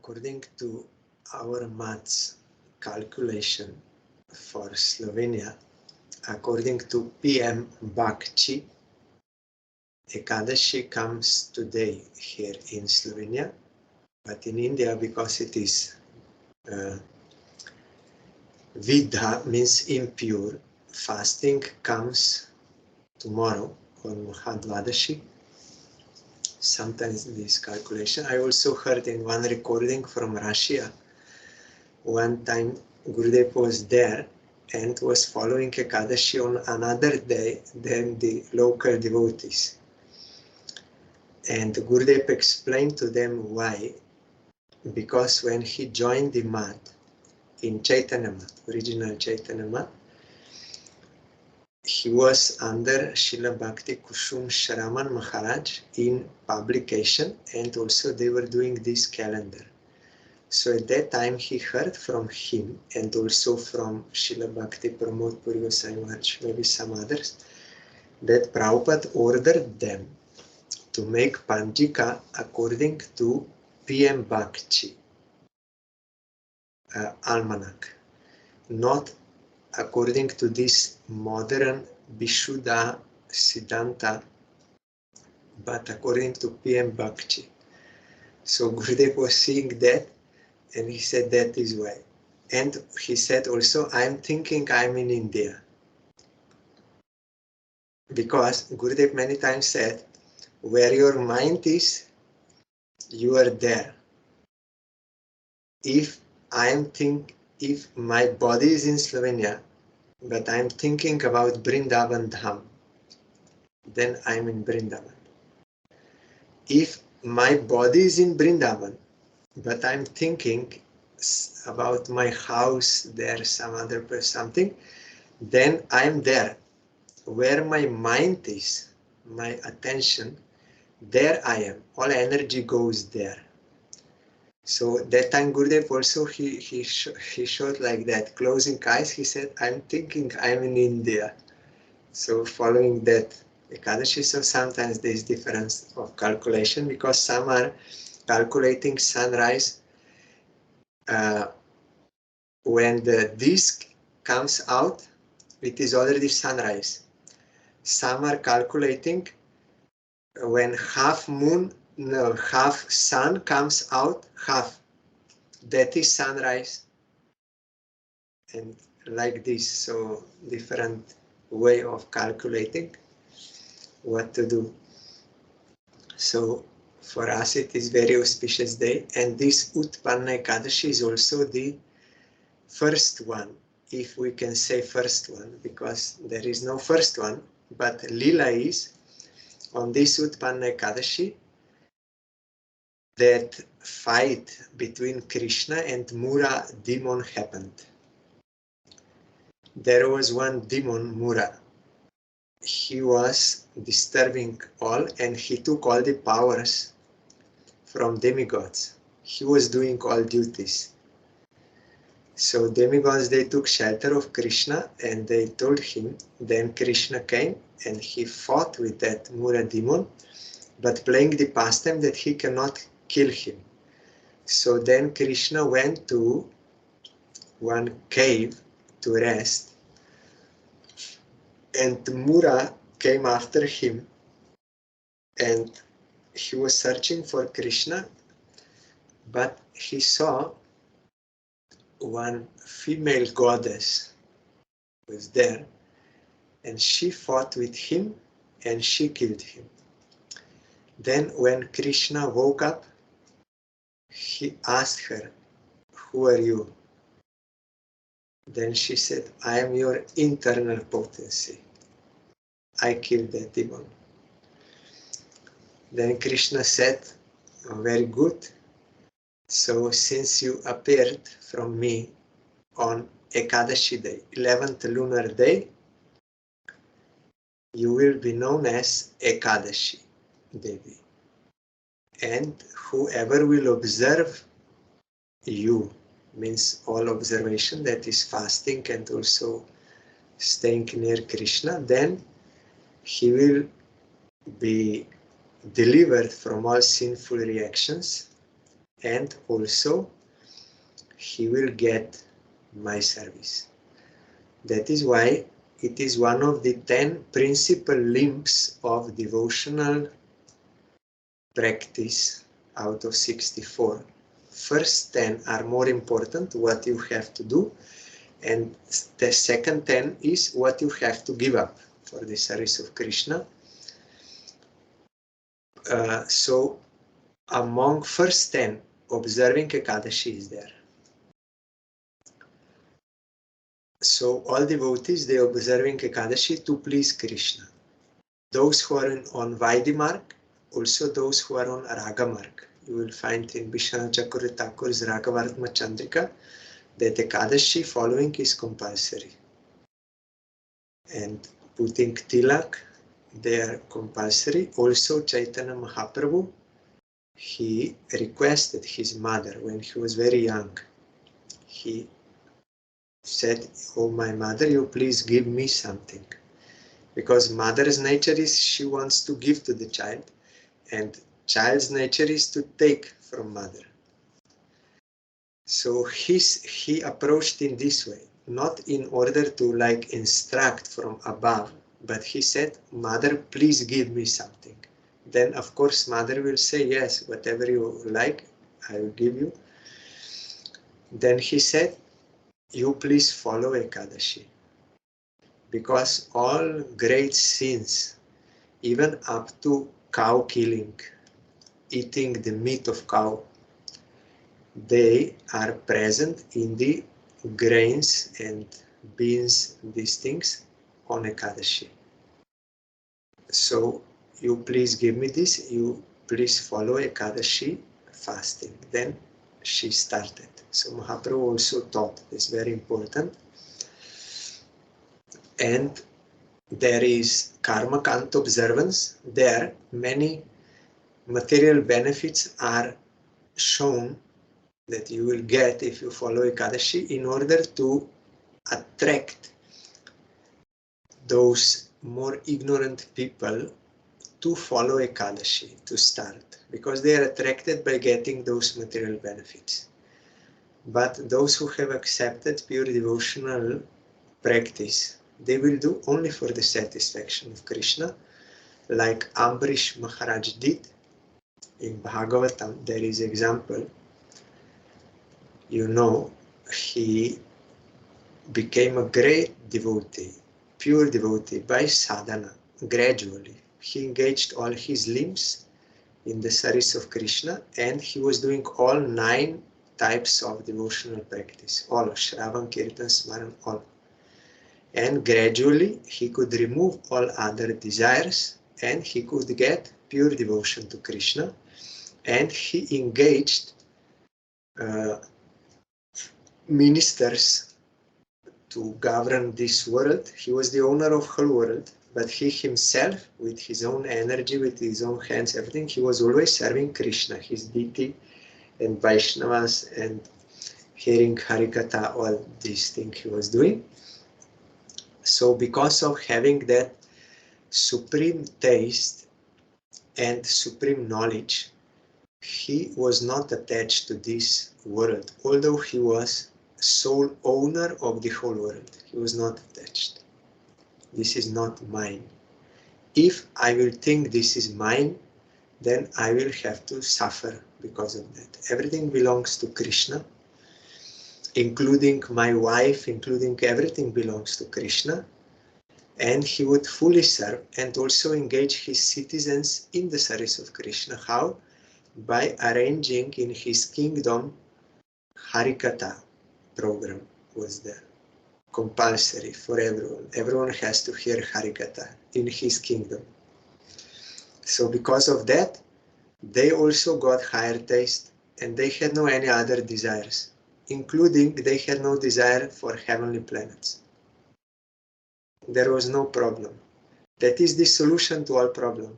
according to our maths calculation for Slovenia, according to PM Bakchi, Ekadashi comes today here in Slovenia, but in India, because it is Vidha, means impure, fasting comes tomorrow on Mahadvadashi. Sometimes this calculation. I also heard in one recording from Russia, one time Gurudev was there and was following Ekadashi on another day than the local devotees. And Gurudev explained to them why. Because when he joined the Mad in Chaitanya Mad, original Chaitanya Mad, he was under Srila Bhakti Kushum Shraman Maharaj in publication, and also they were doing this calendar. So at that time he heard from him and also from Srila Bhakti Pramod Puri Goswami Maharaj, maybe some others, that Prabhupada ordered them to make Panjika according to PM Bakchi almanac, not according to this modern Vishuddha Siddhanta, but according to PM Bakchi. So Gurudev was seeing that, and he said that is why. And he said also, I'm thinking I'm in India. Because Gurudev many times said, where your mind is, you are there. If my body is in Slovenia, but I'm thinking about Vrindavan Dham, then I'm in Vrindavan. If my body is in Vrindavan, but I'm thinking about my house there, some other place, something, then I'm there. Where my mind is, my attention, there I am. All energy goes there. So that time Gurudev also, he showed like that, closing eyes, he said, I'm thinking I'm in India. So following that Ekadashi, so sometimes there is difference of calculation, because some are calculating sunrise when the disk comes out, it is already sunrise. Some are calculating when half sun comes out, half, that is sunrise, and like this. So different way of calculating what to do. So for us it is very auspicious day, and this Utpanna Ekadashi is also the first one, if we can say first one, because there is no first one, but Lila is on this Utpanna Ekadashi, that fight between Krishna and Mura demon happened. There was one demon, Mura. He was disturbing all, and he took all the powers from demigods. He was doing all duties. So demigods, they took shelter of Krishna and they told him, then Krishna came and he fought with that Mura demon, but playing the pastime that he cannot kill him. So then Krishna went to one cave to rest, and Mura came after him, and he was searching for Krishna, but he saw one female goddess was there, and she fought with him and she killed him. Then when Krishna woke up, he asked her, who are you? Then she said, I am your internal potency. I killed that demon. Then Krishna said, very good. So since you appeared from me on Ekadashi day, 11th lunar day, you will be known as Ekadashi Devi. And whoever will observe you, means all observation, that is fasting and also staying near Krishna, then he will be delivered from all sinful reactions and also he will get my service. That is why it is one of the 10 principal limbs of devotional practice out of 64. First 10 are more important, what you have to do, and the second 10 is what you have to give up for the service of Krishna. So among first 10, observing Ekadashi is there. So all devotees, they are observing Ekadashi to please Krishna. Those who are on Vaidhi marg, also those who are on Raga marg. You will find in Vishwanath Chakravarti Thakur's Ragavartma Chandrika that Ekadashi following is compulsory. And putting tilak, they are compulsory. Also Chaitanya Mahaprabhu, he requested his mother when he was very young. He said, "Oh my mother, you please give me something." Because mother's nature is she wants to give to the child, and child's nature is to take from mother. So he approached in this way, not in order to like instruct from above, but he said, "Mother, please give me something." Then of course mother will say, "Yes, whatever you like, I will give you." Then he said, "You please follow Ekadashi." Because all great sins, even up to cow killing, eating the meat of cow, they are present in the grains and beans, these things, on Ekadashi. So you please give me this, you please follow Ekadashi fasting. Then she started. So Mahaprabhu also taught this, very important. And there is karma kant observance. There many material benefits are shown that you will get if you follow Ekadashi in order to attract those more ignorant people to follow Ekadashi, to start, because they are attracted by getting those material benefits. But those who have accepted pure devotional practice, they will do only for the satisfaction of Krishna, like Ambrish Maharaj did. In Bhagavatam, there is example. You know, he became a great devotee, pure devotee by sadhana, gradually. He engaged all his limbs in the service of Krishna, and he was doing all 9 types of devotional practice, all Shravan, Kirtan, Smaran, all. And gradually he could remove all other desires and he could get pure devotion to Krishna, and he engaged ministers to govern this world. He was the owner of whole world, but he himself, with his own energy, with his own hands, everything, he was always serving Krishna, his deity, and Vaishnavas, and hearing Harikatha, all these things he was doing. So because of having that supreme taste and supreme knowledge, he was not attached to this world, although he was sole owner of the whole world. He was not attached. This is not mine. If I will think this is mine, then I will have to suffer because of that. Everything belongs to Krishna, including my wife, including everything belongs to Krishna. And he would fully serve and also engage his citizens in the service of Krishna. How? By arranging in his kingdom Harikatha program was there, compulsory for everyone. Everyone has to hear Harikatha in his kingdom. So because of that, they also got higher taste, and they had no any other desires, including they had no desire for heavenly planets. There was no problem. That is the solution to all problem,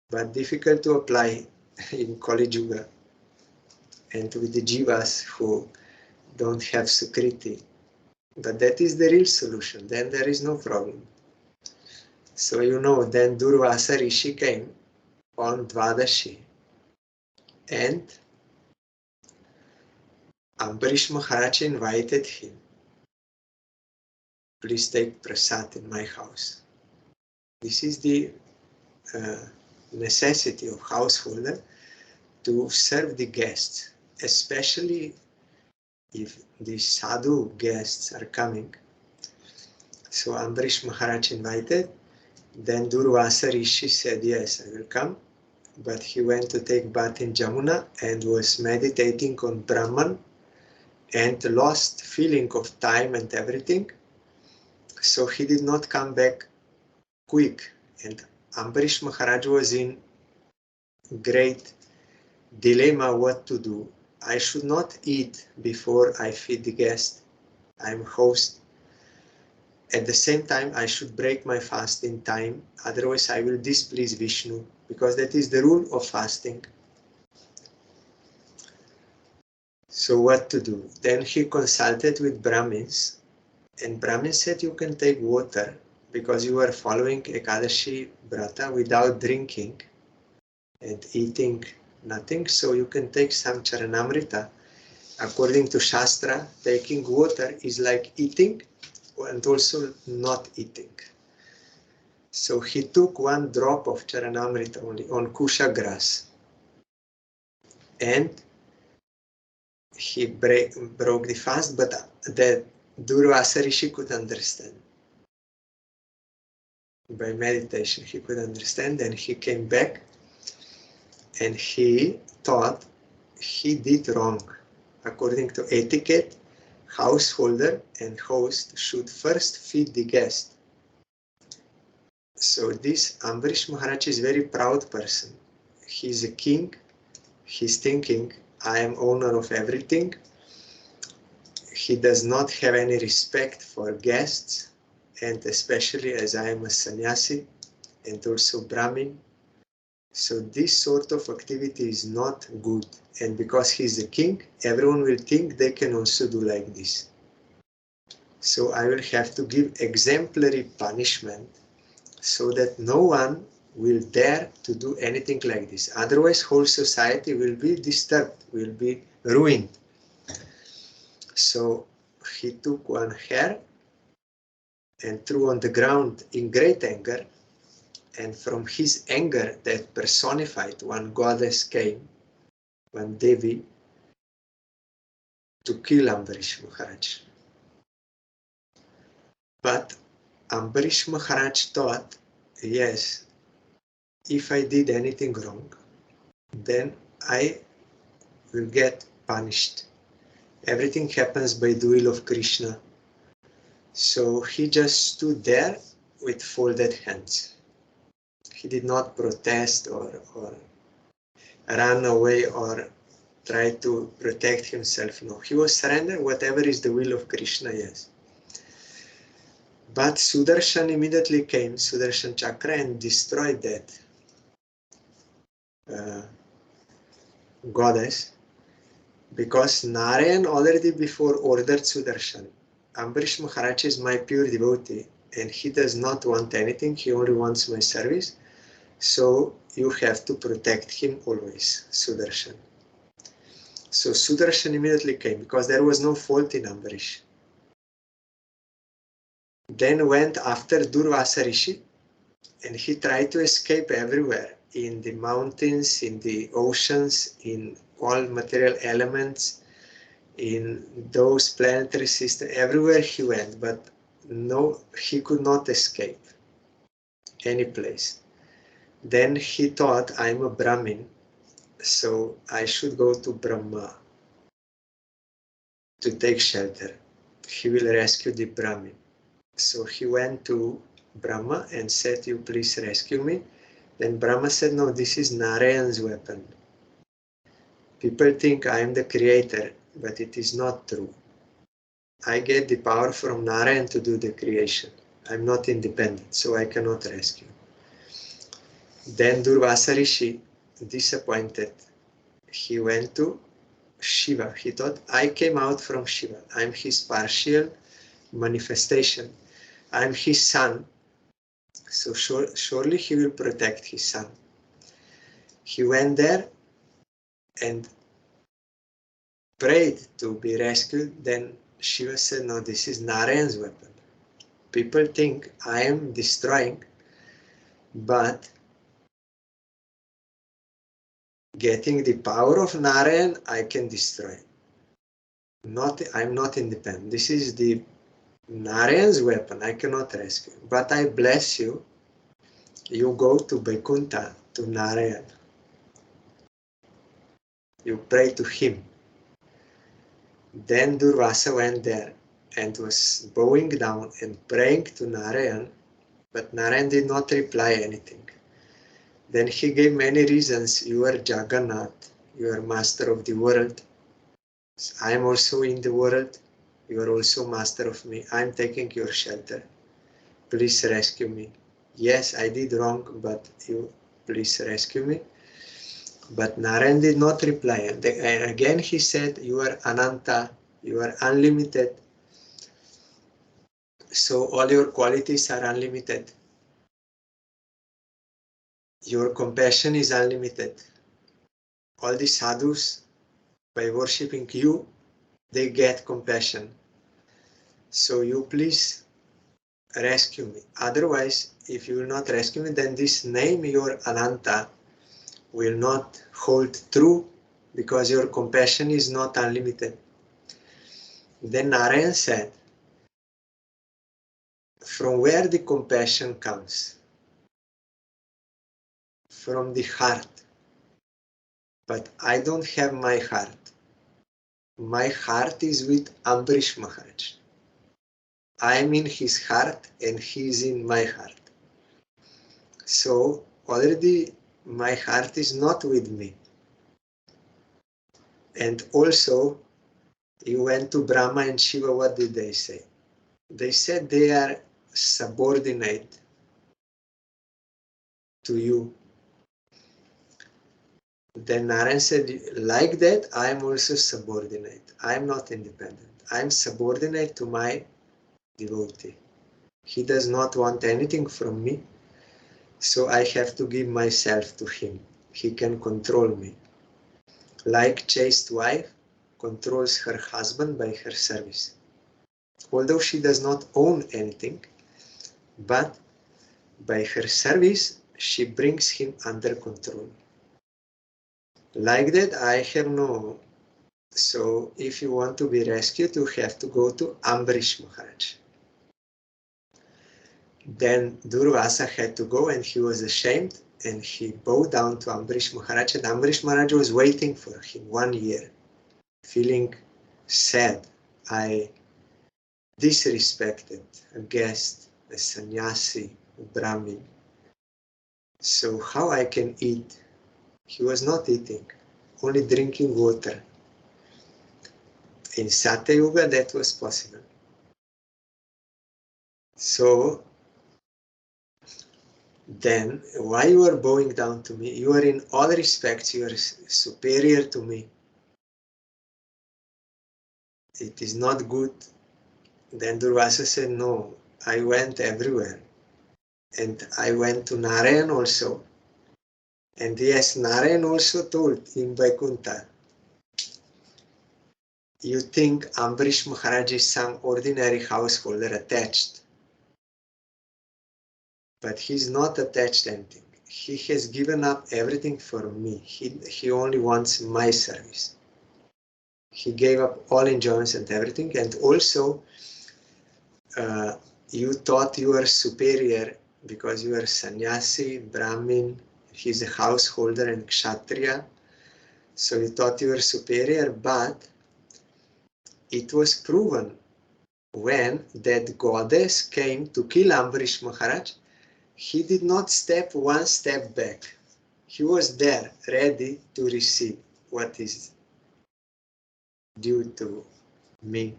but difficult to apply in Kali Yuga and with the jivas who don't have Sukriti. But that is the real solution. Then there is no problem. So you know, then Durvasa Rishi came on Dvadashi, and Ambarish Maharaj invited him, please take prasad in my house. This is the necessity of householder, to serve the guests, especially if the sadhu guests are coming. So Ambarish Maharaj invited, then Durvasa Rishi said, yes, I will come. But he went to take bath in Jamuna and was meditating on Brahman and lost feeling of time and everything. So he did not come back quick. And Ambarish Maharaj was in great dilemma what to do. I should not eat before I feed the guest. I'm host. At the same time, I should break my fast in time. Otherwise, I will displease Vishnu, because that is the rule of fasting. So what to do? Then he consulted with Brahmins, and Brahmins said, you can take water because you are following Ekadashi Brata without drinking and eating nothing. So you can take some Charanamrita. According to Shastra, taking water is like eating and also not eating. So he took one drop of Charanamrita only on Kusha grass, and he broke the fast, but the Durvasa Rishi could understand. By meditation, he could understand, and he came back and he thought he did wrong. According to etiquette, householder and host should first feed the guest. So this Ambarish Maharaj is a very proud person. He's a king. He's thinking, I am owner of everything. He does not have any respect for guests, and especially as I am a sannyasi and also Brahmin. So this sort of activity is not good. And because he's the king, everyone will think they can also do like this. So I will have to give exemplary punishment so that no one will dare to do anything like this. Otherwise, whole society will be disturbed, will be ruined. So he took one hair and threw on the ground in great anger, and from his anger that personified, one goddess came, one Devi, to kill Ambarish Maharaj. But Ambarish Maharaj thought, yes, if I did anything wrong, then I will get punished. Everything happens by the will of Krishna. So he just stood there with folded hands. He did not protest or run away or try to protect himself. No, he was surrendered, whatever is the will of Krishna, yes. But Sudarshan immediately came, Sudarshan Chakra, and destroyed that goddess, because Narayan already before ordered Sudarshan. Ambarish Maharaj is my pure devotee, and he does not want anything, he only wants my service. So you have to protect him always, Sudarshan. So Sudarshan immediately came, because there was no fault in Ambarish. Then went after Durvasa Rishi, and he tried to escape everywhere, in the mountains, in the oceans, in all material elements, in those planetary systems, everywhere he went, but no, he could not escape any place. Then he thought, I'm a Brahmin, so I should go to Brahma to take shelter. He will rescue the Brahmin. So he went to Brahma and said, you please rescue me. Then Brahma said, no, this is Narayan's weapon. People think I am the creator, but it is not true. I get the power from Narayan to do the creation. I'm not independent, so I cannot rescue. Then Durvasa Rishi, disappointed, he went to Shiva. He thought, I came out from Shiva. I'm his partial manifestation. I'm his son. So surely he will protect his son. He went there and prayed to be rescued, then Shiva said, no, this is Narayan's weapon. People think I am destroying, but getting the power of Narayan, I can destroy. I'm not independent. This is the Narayan's weapon. I cannot rescue. But I bless you. You go to Vaikuntha, to Narayan. You pray to him. Then Durvasa went there and was bowing down and praying to Narayan, but Narayan did not reply anything. Then he gave many reasons. You are Jagannath. You are master of the world. I am also in the world. You are also master of me. I am taking your shelter. Please rescue me. Yes, I did wrong, but you please rescue me. But Narayan did not reply. And again he said, you are Ananta, you are unlimited. So all your qualities are unlimited. Your compassion is unlimited. All the sadhus, by worshipping you, they get compassion. So you please rescue me. Otherwise, if you will not rescue me, then this name, your Ananta, will not hold true because your compassion is not unlimited. Then Narayan said, from where the compassion comes? From the heart. But I don't have my heart. My heart is with Ambarish Maharaj. I am in his heart and he is in my heart. So already my heart is not with me. And also, you went to Brahma and Shiva, what did they say? They said they are subordinate to you. Then Narayan said, like that, I am also subordinate. I am not independent. I am subordinate to my devotee. He does not want anything from me, so I have to give myself to him. He can control me. Like chaste wife controls her husband by her service. Although she does not own anything, but by her service, she brings him under control. Like that, I have no. So if you want to be rescued, you have to go to Ambarish Maharaj. Then Durvasa had to go and he was ashamed and he bowed down to Ambarish Maharaj, and Ambarish Maharaj was waiting for him 1 year, feeling sad. I disrespected a guest, a sannyasi, a Brahmin. So how I can eat? He was not eating, only drinking water. In Satya Yuga, that was possible. So then, why you are bowing down to me? You are in all respects, you are superior to me. It is not good. Then Durvasa said, no, I went everywhere. And I went to Narayan also. And yes, Narayan also told in Vaikuntha, you think Ambarish Maharaj is some ordinary householder attached. But he's not attached to anything. He has given up everything for me. He only wants my service. He gave up all enjoyments and everything. And also, you thought you were superior because you are sannyasi, Brahmin, he's a householder and kshatriya. So you thought you were superior, but it was proven when that goddess came to kill Ambarish Maharaj, he did not step one step back. He was there, ready to receive what is due to me.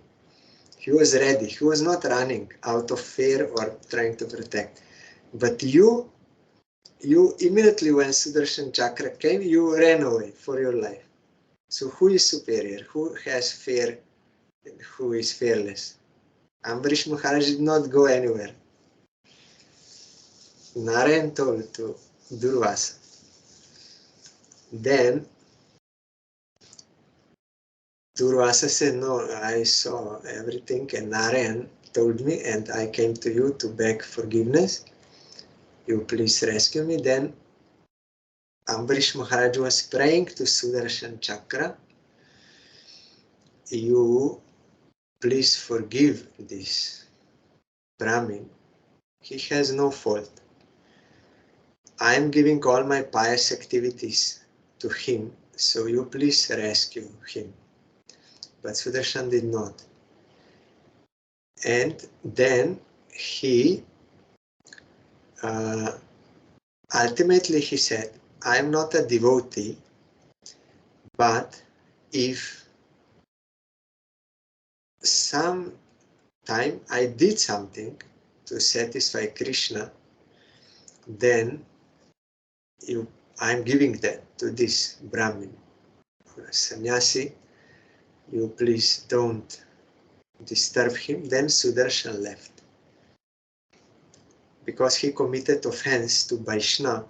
He was ready. He was not running out of fear or trying to protect. But you immediately when Sudarshan Chakra came, you ran away for your life. So who is superior? Who has fear and who is fearless? Ambarish Maharaj did not go anywhere. Narayan told to Durvasa. Then Durvasa said, no, I saw everything and Narayan told me and I came to you to beg forgiveness. You please rescue me. Then Ambarish Maharaj was praying to Sudarshan Chakra. You please forgive this Brahmin. He has no fault. I am giving all my pious activities to him, so you please rescue him. But Sudarshan did not. And then he ultimately he said, I am not a devotee, but if some time I did something to satisfy Krishna, then I'm giving that to this Brahmin or sannyasi. You please don't disturb him. Then Sudarshan left because he committed offense to Vaishnava,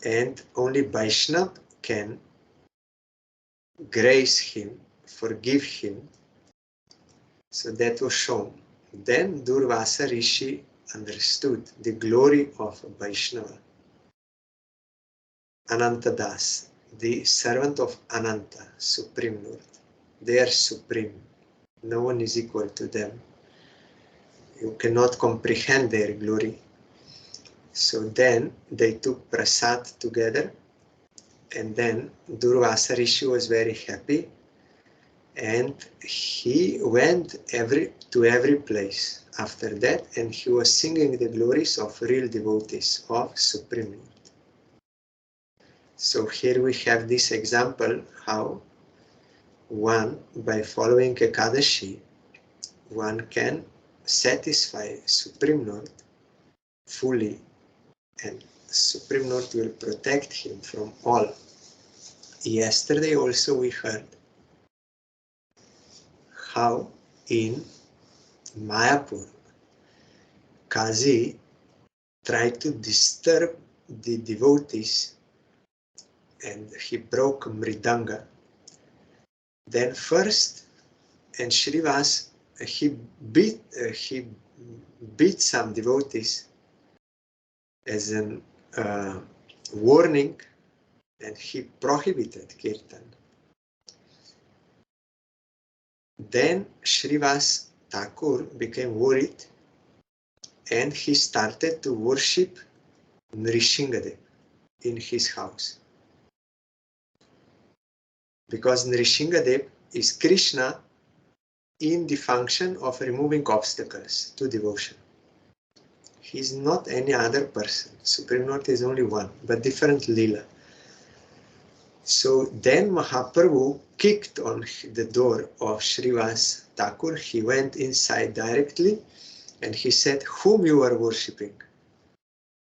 and only Vaishnava can grace him, forgive him. So that was shown. Then Durvasa Rishi understood the glory of Vaishnava. Anantadas, the servant of Ananta, Supreme Lord. They are supreme. No one is equal to them. You cannot comprehend their glory. So then they took prasad together, and then Durvasa Rishi was very happy, and he went to every place after that, and he was singing the glories of real devotees of Supreme Lord. So here we have this example how one, by following Ekadashi, one can satisfy Supreme Lord fully, and Supreme Lord will protect him from all. Yesterday also we heard how in Mayapur, Kazi tried to disturb the devotees and he broke Mridanga. Then first, and Srivas, he beat some devotees as a warning, and he prohibited Kirtan. Then Srivas Thakur became worried and he started to worship Nrishingadev in his house. Because Nrishingadev is Krishna in the function of removing obstacles to devotion. He is not any other person. Supreme Lord is only one, but different lila. So then Mahaprabhu kicked on the door of Srivas Thakur. He went inside directly and he said, whom you are worshipping?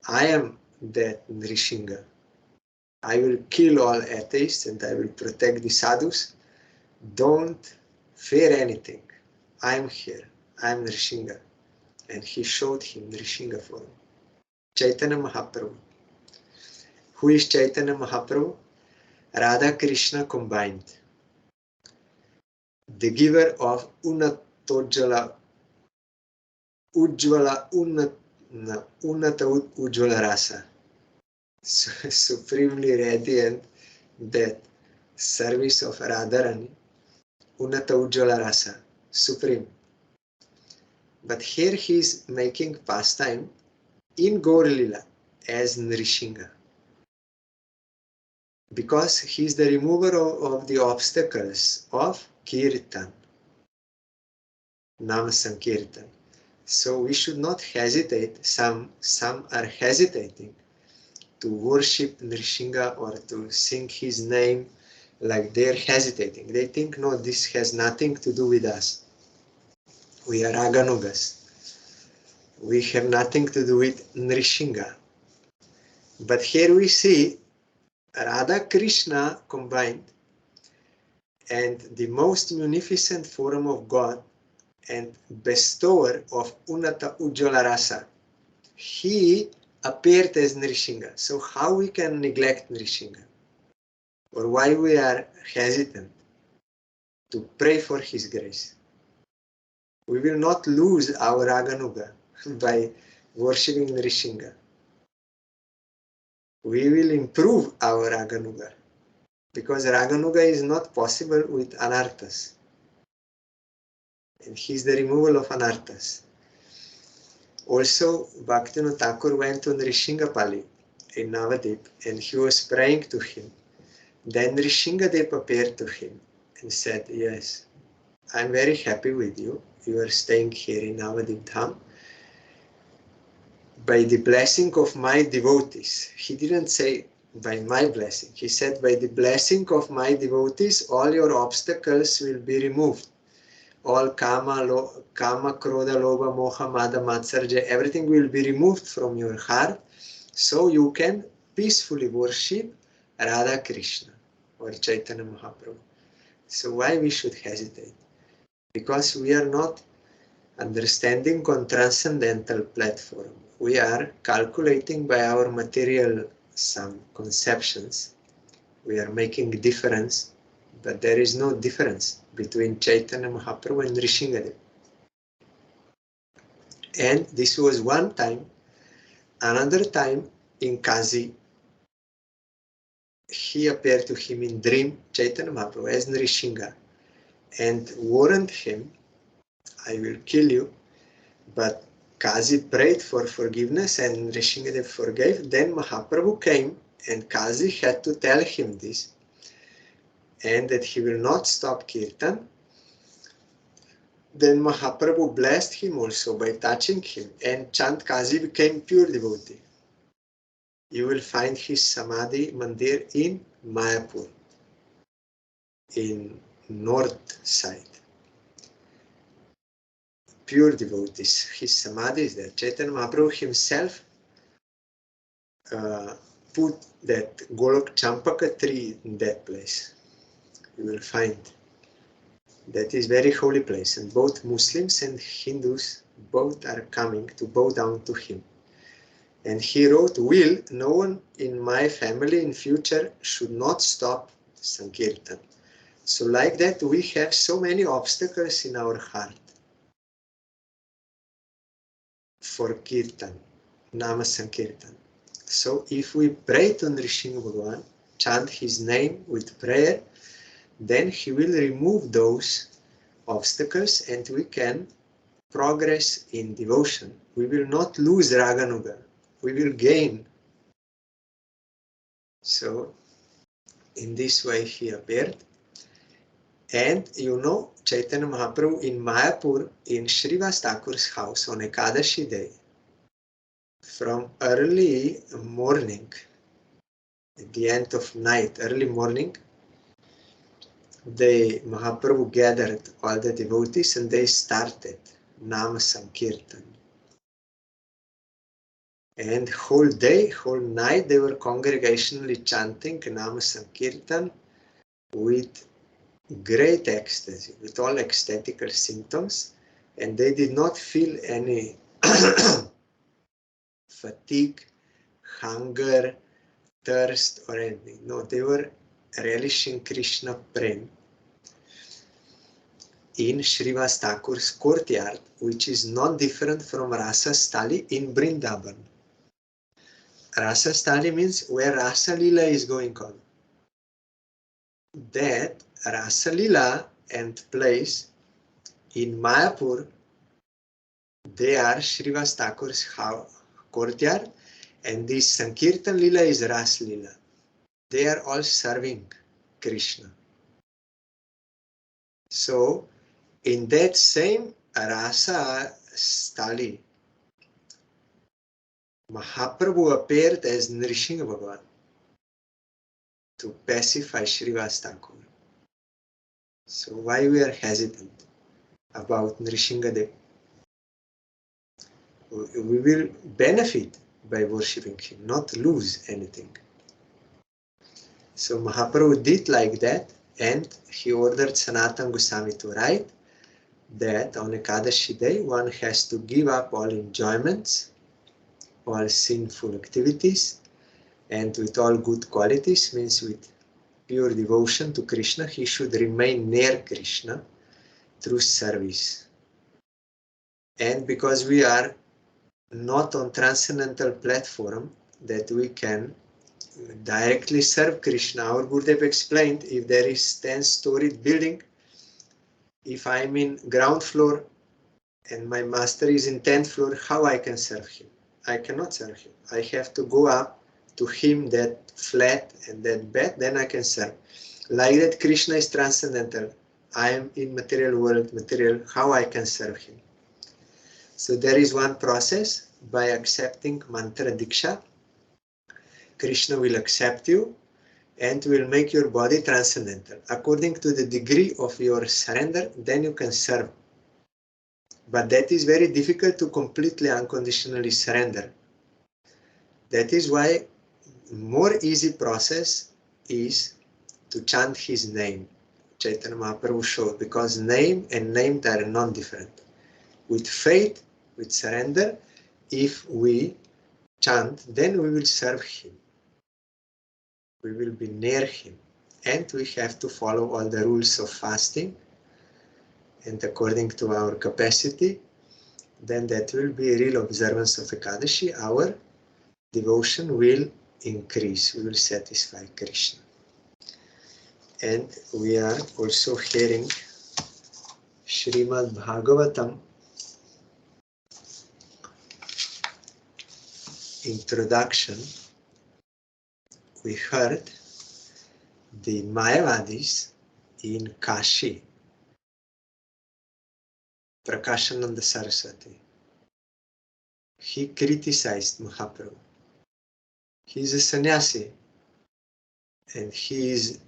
I am that Nrishinga. I will kill all atheists and I will protect the sadhus. Don't fear anything. I am here. I am Nrishinga. And he showed him Nrishinga form. Chaitanya Mahaprabhu. Who is Chaitanya Mahaprabhu? Radha Krishna combined. The giver of Unata Ujjvala Rasa. Supremely radiant, that service of Radharani, Unata Ujjvala Rasa, supreme. But here he is making pastime in Gaur Lila as Nrishinga. Because he is the remover of the obstacles of Kirtan, Nama Sankirtan. So we should not hesitate. Some are hesitating to worship Nrishinga or to sing his name, like they're hesitating. They think, no, this has nothing to do with us. We are Aganugas. We have nothing to do with Nrishinga. But here we see Radha Krishna combined, and the most munificent form of God and bestower of Unata Ujjvala Rasa. He appeared as Nrishinga. So how we can neglect Nrishinga? Or why we are hesitant? to pray for his grace. We will not lose our Raganuga by worshipping Nrishinga. We will improve our Raganuga, because Raganuga is not possible with Anarthas. And he's the removal of Anarthas. Also, Bhaktivinoda Thakur went to Nrishingapali in Navadip and he was praying to him. Then Nrishingadev appeared to him and said, yes, I'm very happy with you. You are staying here in Navadip Dham. By the blessing of my devotees. He didn't say by my blessing. He said by the blessing of my devotees, all your obstacles will be removed. All kama, krodha, lobha, moha, mada, matsarja, everything will be removed from your heart, so you can peacefully worship Radha Krishna or Chaitanya Mahaprabhu. So why we should hesitate? Because we are not understanding on transcendental platform. We are calculating by our material some conceptions. We are making difference, but there is no difference between Chaitanya Mahaprabhu and Nrishingadev. And this was one time. Another time in Kazi, he appeared to him in dream, Chaitanya Mahaprabhu, as Nrishinga, and warned him, I will kill you. But Kazi prayed for forgiveness and Nrishingadev forgave. Then Mahaprabhu came and Kazi had to tell him this, and that he will not stop Kirtan. Then Mahaprabhu blessed him also by touching him, and Chand Kazi became pure devotee. You will find his Samadhi Mandir in Mayapur, in north side. Pure devotees. His Samadhi is there. Chaitanya Mahaprabhu himself put that Golok Champaka tree in that place. You will find that is very holy place, and both Muslims and Hindus both are coming to bow down to him. And he wrote, will no one in my family in future should not stop Sankirtan. So like that we have so many obstacles in our heart for Kirtan, Nama Sankirtan. So if we pray to Nrishinga Bhagavan, chant his name with prayer, then he will remove those obstacles and we can progress in devotion. We will not lose Raganuga, we will gain. So in this way he appeared. And you know, Chaitanya Mahaprabhu in Mayapur, in Srivas Thakur's house on Ekadashi day, from early morning, at the end of night, early morning, Mahaprabhu gathered all the devotees and they started Nama Sankirtan. And whole day, whole night, they were congregationally chanting Nama Sankirtan with great ecstasy, with all ecstatical symptoms, and they did not feel any fatigue, hunger, thirst or anything. No, they were relishing Krishna Prem in Srivas Thakur's courtyard, which is not different from Rasa Stali in Vrindavan. Rasa Stali means where Rasa Lila is going on. That Rasa Lila and place in Mayapur, they are Srivas Thakur's courtyard, and this Sankirtan Lila is Ras Lila. They are all serving Krishna. So in that same Rasa Stali, Mahaprabhu appeared as Nrishinga Bhagavan to pacify Srivas Thakur. So why we are hesitant about Nrishingadev? We will benefit by worshipping him, not lose anything. So Mahaprabhu did like that, and he ordered Sanatana Goswami to write that on Ekadashi day one has to give up all enjoyments, all sinful activities, and with all good qualities, means with pure devotion to Krishna, he should remain near Krishna through service. And because we are not on transcendental platform that we can directly serve Krishna, our Gurudev explained, if there is 10-storied building, if I'm in ground floor and my master is in 10th floor, how I can serve him? I cannot serve him. I have to go up to him that flat and that bed, then I can serve. Like that, Krishna is transcendental. I am in material world, material, how I can serve him? So there is one process. By accepting mantra diksha, Krishna will accept you and will make your body transcendental. According to the degree of your surrender, then you can serve. But that is very difficult to completely unconditionally surrender. That is why more easy process is to chant his name. Chaitanya Mahaprabhu showed, because name and named are non-different. With faith, with surrender, if we chant, then we will serve him. We will be near him. And we have to follow all the rules of fasting. And according to our capacity, then that will be a real observance of Ekadashi. Our devotion will increase. We will satisfy Krishna. And we are also hearing SRIMAD BHAGAVATAM introduction. We heard the Mayavadis in Kashi, Prakashananda Saraswati. He criticized Mahaprabhu. He is a sannyasi and he is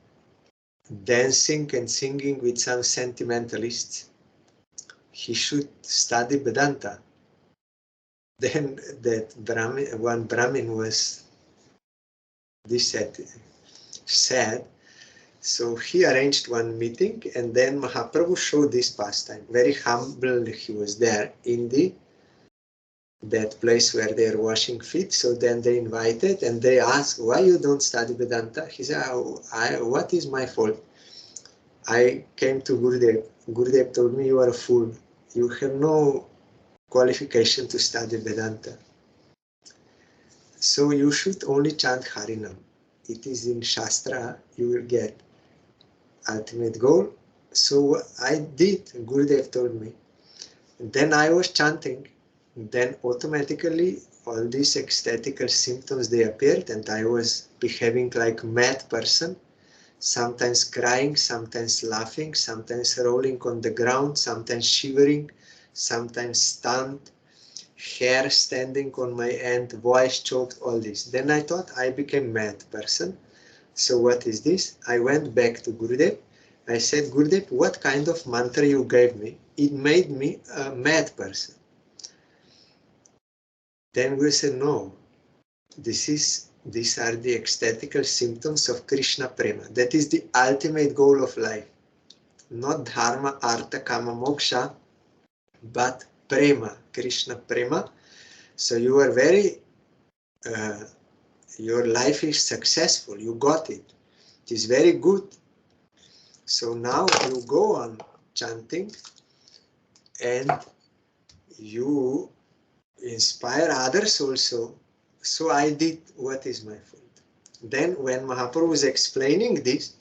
dancing and singing with some sentimentalists. He should study Vedanta. Then that one Brahmin was sad. So he arranged one meeting and then Mahaprabhu showed this pastime. Very humble he was there in that place where they are washing feet. So then they invited and they asked, why you don't study Vedanta? He said, what is my fault? I came to Gurudev. Gurudev told me you are a fool. You have no qualification to study Vedanta. So you should only chant Harinam. It is in Shastra, you will get ultimate goal. So I did, Gurudev told me. And then I was chanting. Then automatically all these ecstatical symptoms, they appeared and I was behaving like a mad person. Sometimes crying, sometimes laughing, sometimes rolling on the ground, sometimes shivering, sometimes stunned, hair standing on my end, voice choked, all this. Then I thought I became mad person. So what is this? I went back to Gurudev. I said, Gurudev, what kind of mantra you gave me? It made me a mad person. Then we said, no, these are the ecstatical symptoms of Krishna Prema. That is the ultimate goal of life. Not Dharma, Artha, Kama, Moksha, but Prema, Krishna Prema. So you are very, your life is successful, you got it. It is very good. So now you go on chanting and you inspire others also. So I did what is my fault. Then when Mahaprabhu was explaining this,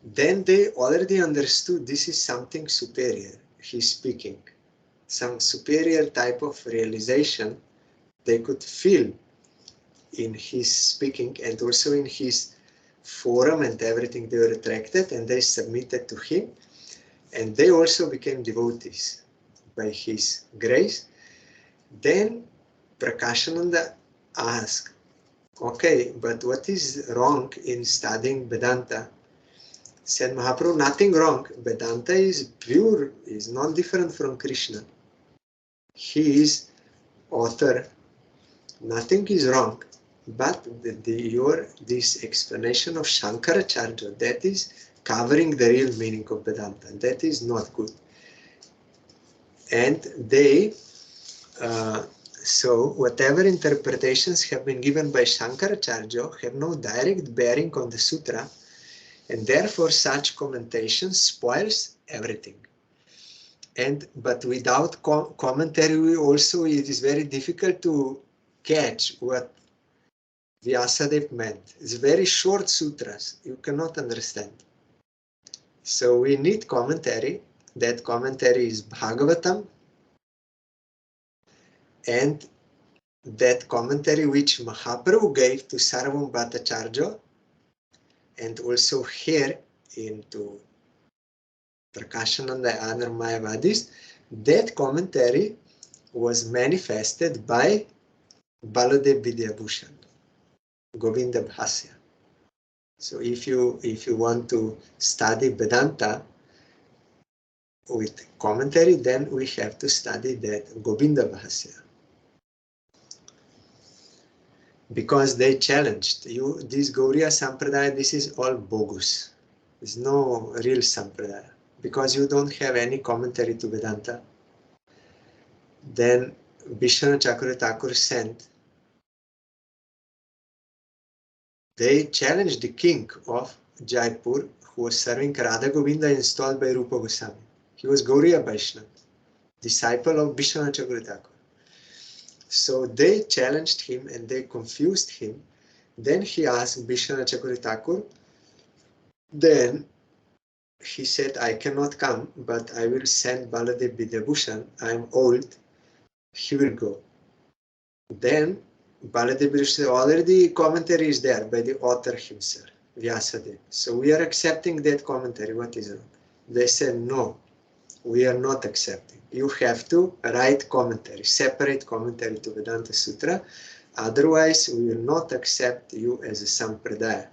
then they already understood this is something superior. He's speaking. Some superior type of realization they could feel in his speaking and also in his forum and everything. They were attracted and they submitted to him. And they also became devotees by his grace. Then Prakashananda asked, okay, but what is wrong in studying Vedanta? Said Mahaprabhu, nothing wrong. Vedanta is pure, is not different from Krishna. He is author. Nothing is wrong. But this explanation of Shankaracharya, that is covering the real meaning of Vedanta. That is not good. And they, so whatever interpretations have been given by Shankaracharya have no direct bearing on the sutra. And therefore such commentation spoils everything. But without commentary also it is very difficult to catch what Vyasadeva meant. It's very short sutras, you cannot understand. So we need commentary. That commentary is Bhagavatam, and that commentary which Mahaprabhu gave to Sarvam Bhattacharya, and also here into Prakashananda and other Mayavadis, that commentary was manifested by Baladev Vidyabhushan, Govinda Bhasya. So if you want to study Vedanta with commentary, then we have to study that Govinda Bhasya. Because they challenged you, this Gauriya Sampradaya, this is all bogus. There's no real Sampradaya. Because you don't have any commentary to Vedanta. Then Vishnu Chakravarti Thakur sent, they challenged the king of Jaipur, who was serving Radha Govinda, installed by Rupa Goswami. He was Gauriya Vaishnava, disciple of Vishnu Chakravarti Thakur. So they challenged him and they confused him. Then he asked Vishnu Chakravarti Thakur. Then he said, I cannot come, but I will send Baladev Vidyabhushan. I am old. He will go. Then Baladev Vidyabhushan, already commentary is there by the author himself, Vyasadeva. So we are accepting that commentary. What is wrong? They said, no, we are not accepting. You have to write commentary, separate commentary to Vedanta Sutra. Otherwise, we will not accept you as a Sampradaya.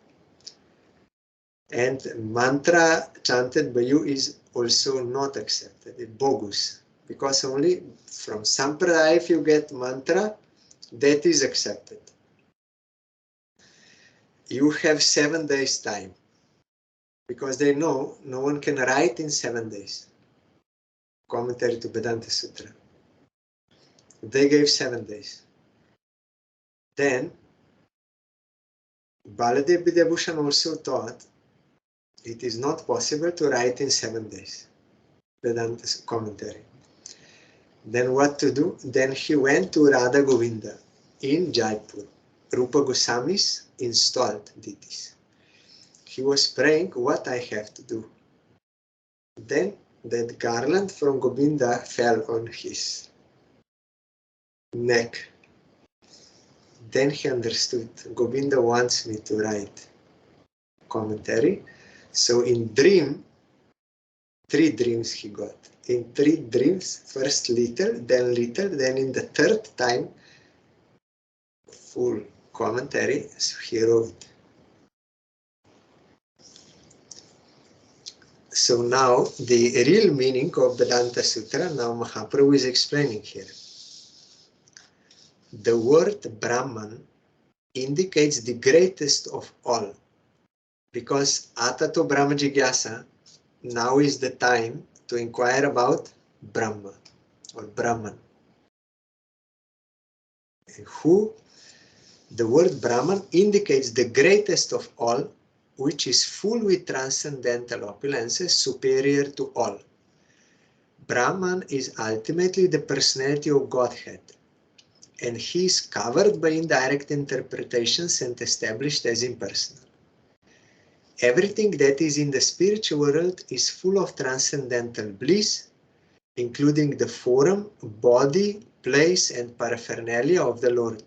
And mantra chanted by you is also not accepted, it's bogus. Because only from Sampradaya, if you get mantra, that is accepted. You have 7 days time. Because they know no one can write in 7 days. Commentary to Vedanta Sutra. They gave 7 days. Then, Baladev Vidyabhushan also taught it is not possible to write in 7 days. Vedanta commentary. Then what to do? Then he went to Radha Govinda in Jaipur. Rupa Goswami's installed deities. He was praying what I have to do. Then that garland from Govinda fell on his neck. Then he understood, Govinda wants me to write commentary. So in dream, 3 dreams he got. In 3 dreams, first little, then in the 3rd time, full commentary, so he wrote. So now the real meaning of Vedanta Sutra, now Mahaprabhu is explaining here. The word Brahman indicates the greatest of all, because Atato Brahma Jigyasa, now is the time to inquire about Brahma or Brahman. Who? The word Brahman indicates the greatest of all, which is full with transcendental opulences, superior to all. Brahman is ultimately the personality of Godhead, and he is covered by indirect interpretations and established as impersonal. Everything that is in the spiritual world is full of transcendental bliss, including the form, body, place, and paraphernalia of the Lord.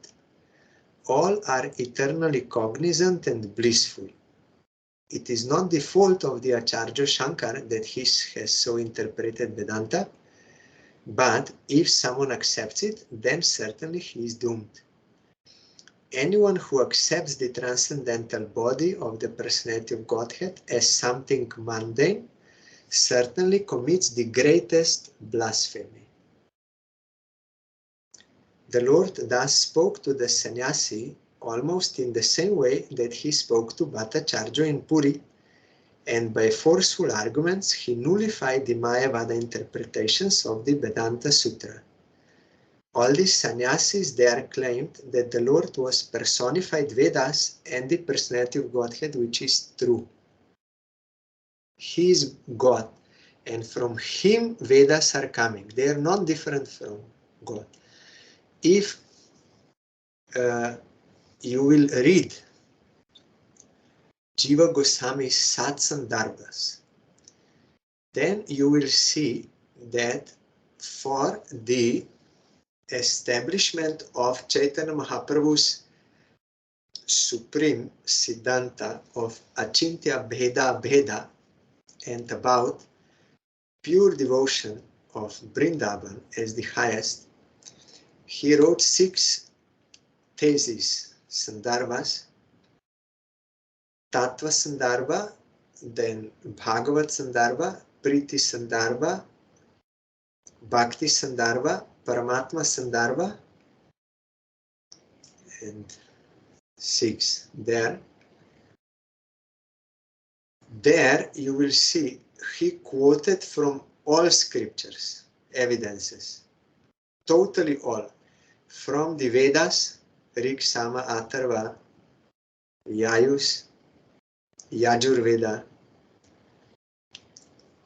All are eternally cognizant and blissful. It is not the fault of the Acharya Shankar that he has so interpreted Vedanta, but if someone accepts it, then certainly he is doomed. Anyone who accepts the transcendental body of the personality of Godhead as something mundane certainly commits the greatest blasphemy. The Lord thus spoke to the sannyasi almost in the same way that he spoke to Bhattacharya in Puri, and by forceful arguments he nullified the Mayavada interpretations of the Vedanta Sutra. All these sannyasis there claimed that the Lord was personified Vedas and the personality of Godhead, which is true. He is God, and from him Vedas are coming. They are not different from God. If you will read Jiva Goswami's Sat Sandarbhas, then you will see that for the establishment of Chaitanya Mahaprabhu's supreme Siddhanta of Achintya Bheda Bheda and about pure devotion of Vrindavan as the highest, he wrote 6 theses, Sandarbhas, Tattva Sandarbha, then Bhagavat Sandarbha, Priti Sandarbha, Bhakti Sandarbha, Paramatma Sandarbha, and 6 there. There you will see he quoted from all scriptures, evidences, totally all, from the Vedas, Rig, Sama, Atharva, Yayus, Yajurveda,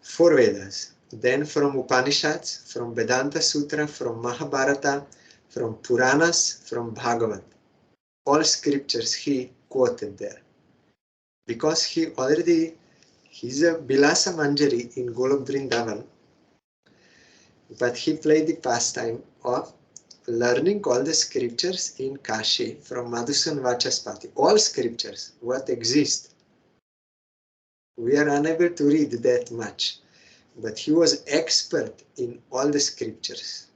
4 Vedas, then from Upanishads, from Vedanta Sutra, from Mahabharata, from Puranas, from Bhagavat. All scriptures he quoted there. Because he's a Bilasa Manjari in Golok Vrindavan, but he played the pastime of learning all the scriptures in Kashi from Madhusan Vachaspati. All scriptures, what exist. We are unable to read that much, but he was expert in all the scriptures.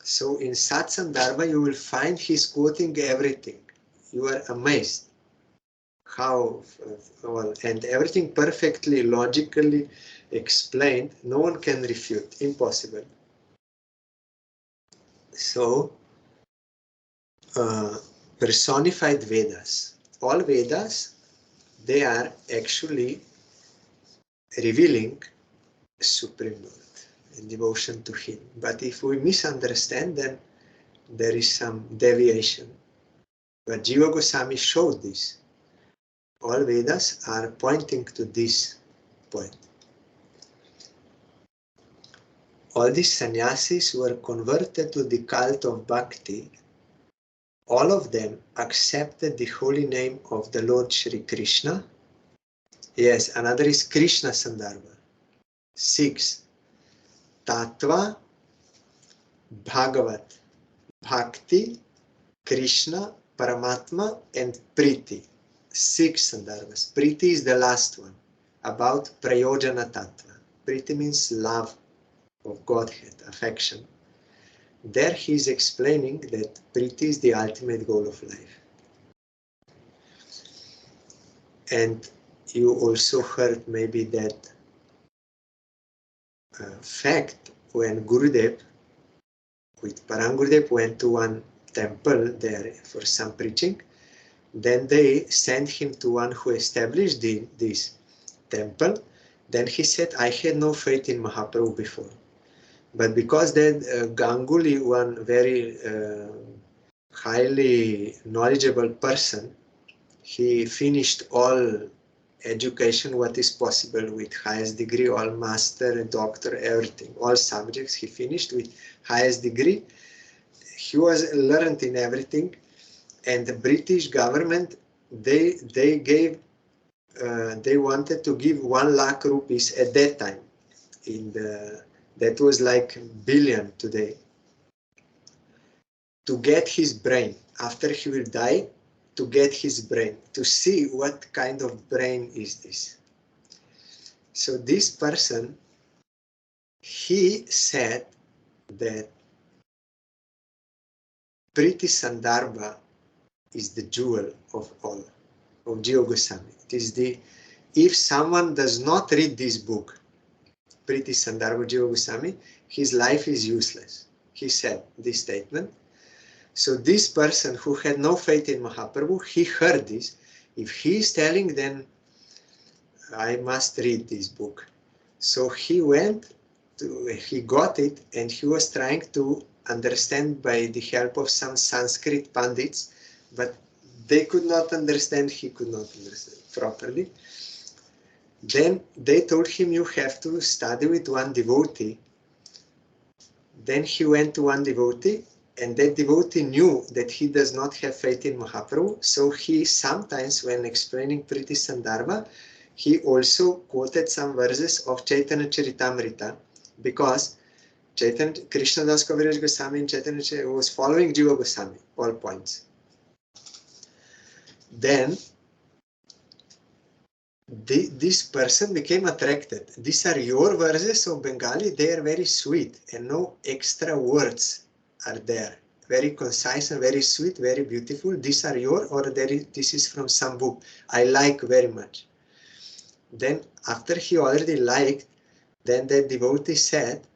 So in Sat Sandarbha you will find he's quoting everything. You are amazed how well, and everything perfectly, logically explained. No one can refute, impossible. So personified Vedas. All Vedas, they are actually revealing Supreme Lord and devotion to Him. But if we misunderstand, then there is some deviation. But Jiva Goswami showed this. All Vedas are pointing to this point. All these sannyasis were converted to the cult of Bhakti. All of them accepted the holy name of the Lord Shri Krishna. Yes, another is Krishna Sandarbha. 6. Tattva, Bhagavat, Bhakti, Krishna, Paramatma, and Priti. 6 Sandarbhas. Priti is the last one, about Prayojana Tattva. Priti means love of Godhead, affection. There he is explaining that Priti is the ultimate goal of life. And you also heard maybe that fact when Gurudev, with Parangurudev, went to one temple there for some preaching. Then they sent him to one who established this temple. Then he said, I had no faith in Mahaprabhu before. But because that Ganguly, one very highly knowledgeable person, he finished all education, what is possible with highest degree, all master, doctor, everything, all subjects he finished with highest degree. He was learned in everything, and the British government, they wanted to give 1 lakh rupees at that time. That was like billion today, to get his brain after he will die. To get his brain, to see what kind of brain is this. So this person, he said that Priti Sandarbha is the jewel of all, of Jiva Goswami. It is if someone does not read this book, Priti Sandarbha Jiva Goswami, his life is useless. He said this statement. So this person who had no faith in Mahaprabhu, he heard this. If he is telling, then I must read this book. So he he got it, and he was trying to understand by the help of some Sanskrit pandits, but they could not understand, he could not understand properly. Then they told him, you have to study with one devotee. Then he went to one devotee, and that devotee knew that he does not have faith in Mahaprabhu. So he sometimes, when explaining Priti Sandarbha, he also quoted some verses of Chaitanya Charitamrita, because Krishna Das Kaviraj Goswami and Chaitanya was following Jiva Goswami, all points. Then this person became attracted. These are your verses of Bengali, they are very sweet and no extra words are there. Very concise and very sweet, very beautiful. These are your, or this is from some book. I like very much. Then after he already liked, then the devotee said,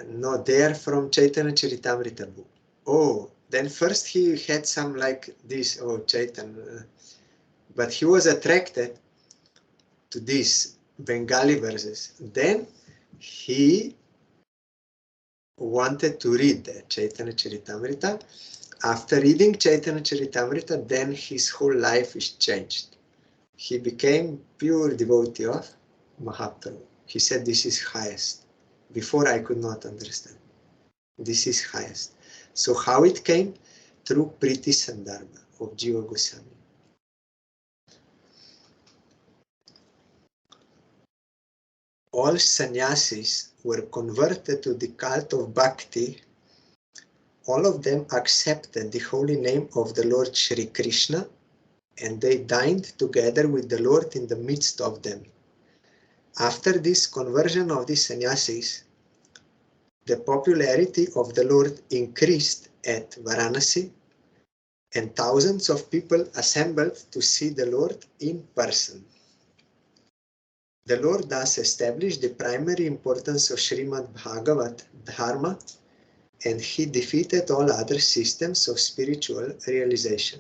no, they are from Chaitanya Charitamrita book. Oh, then first he had some like this, oh Chaitanya, but he was attracted to these Bengali verses. Then he wanted to read the Chaitanya Charitamrita. After reading Chaitanya Charitamrita, then his whole life is changed. He became pure devotee of Mahaprabhu. He said, this is highest. Before I could not understand. This is highest. So how it came? Through Priti Sandarbha of Jiva Goswami. All sannyasis were converted to the cult of bhakti. All of them accepted the holy name of the Lord Shri Krishna, and they dined together with the Lord in the midst of them. After this conversion of the sannyasis, the popularity of the Lord increased at Varanasi, and thousands of people assembled to see the Lord in person. The Lord thus established the primary importance of SRIMAD Bhagavat Dharma, and he defeated all other systems of spiritual realization.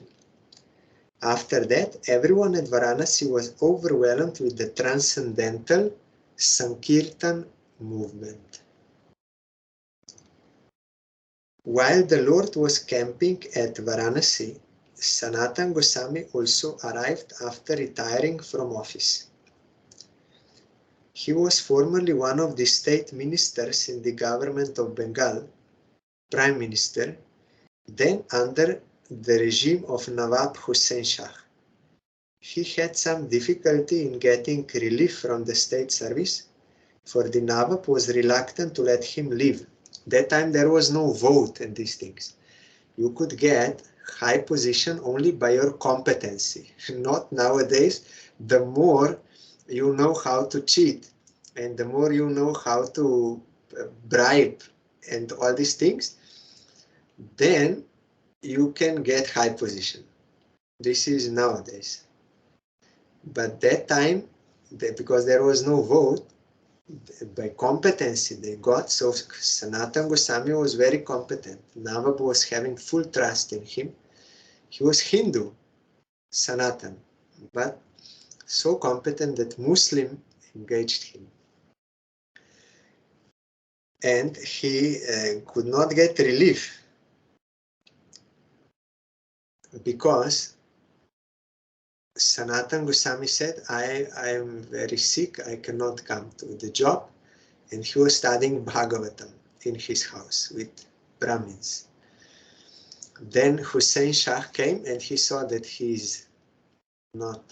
After that, everyone at Varanasi was overwhelmed with the transcendental Sankirtan movement. While the Lord was camping at Varanasi, Sanatana Goswami also arrived after retiring from office. He was formerly one of the state ministers in the government of Bengal, Prime Minister, then under the regime of Nawab Hussain Shah. He had some difficulty in getting relief from the state service, for the Nawab was reluctant to let him leave. That time there was no vote and these things. You could get high position only by your competency. Not nowadays. The more you know how to cheat and the more you know how to bribe and all these things, then you can get high position. This is nowadays. But that time, because there was no vote, by competency they got. So Sanatana Goswami was very competent. Nawab was having full trust in him. He was Hindu, Sanatan, but so competent that Muslim engaged him. And he could not get relief because Sanatana Goswami said, I am very sick, I cannot come to the job. And he was studying Bhagavatam in his house with Brahmins. Then Hussain Shah came and he saw that he is not.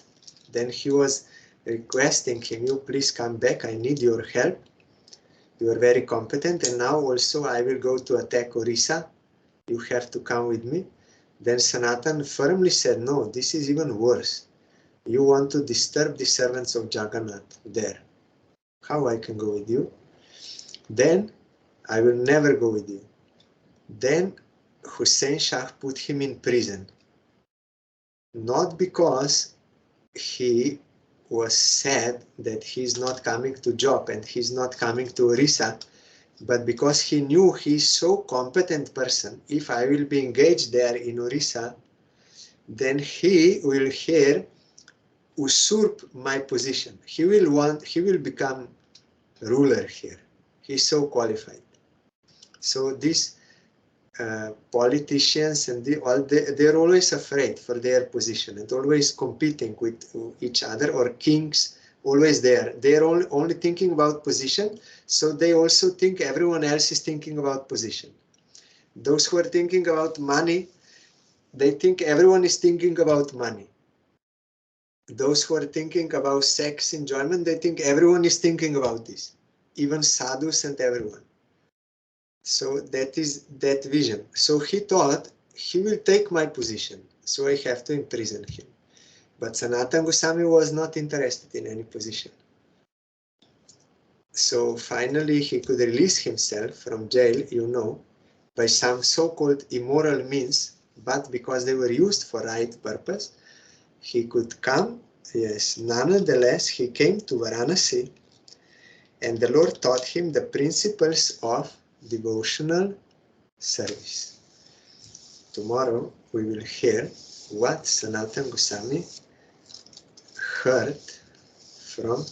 Then he was requesting him, you please come back, I need your help. You are very competent, and now also I will go to attack Orissa. You have to come with me. Then Sanatan firmly said, no, this is even worse. You want to disturb the servants of Jagannath there. How I can go with you? Then I will never go with you. Then Hussain Shah put him in prison. Not because he was sad that he's not coming to job and he's not coming to Orissa, but because he knew he's so competent person. If I will be engaged there in Orissa, then he will here usurp my position. He will become ruler here. He's so qualified. So these politicians and they're always afraid for their position and always competing with each other, or kings always there. They're only thinking about position, so they also think everyone else is thinking about position. Those who are thinking about money, they think everyone is thinking about money. Those who are thinking about sex enjoyment, they think everyone is thinking about this, even sadhus and everyone. So that is that vision. So he thought he will take my position, so I have to imprison him. But Sanatana Goswami was not interested in any position. So finally he could release himself from jail, you know, by some so-called immoral means, but because they were used for right purpose, he could come. Yes, nonetheless, he came to Varanasi, and the Lord taught him the principles of devotional service. Tomorrow we will hear what Sanatana Goswami heard from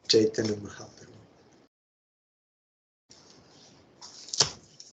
Chaitanya Mahaprabhu.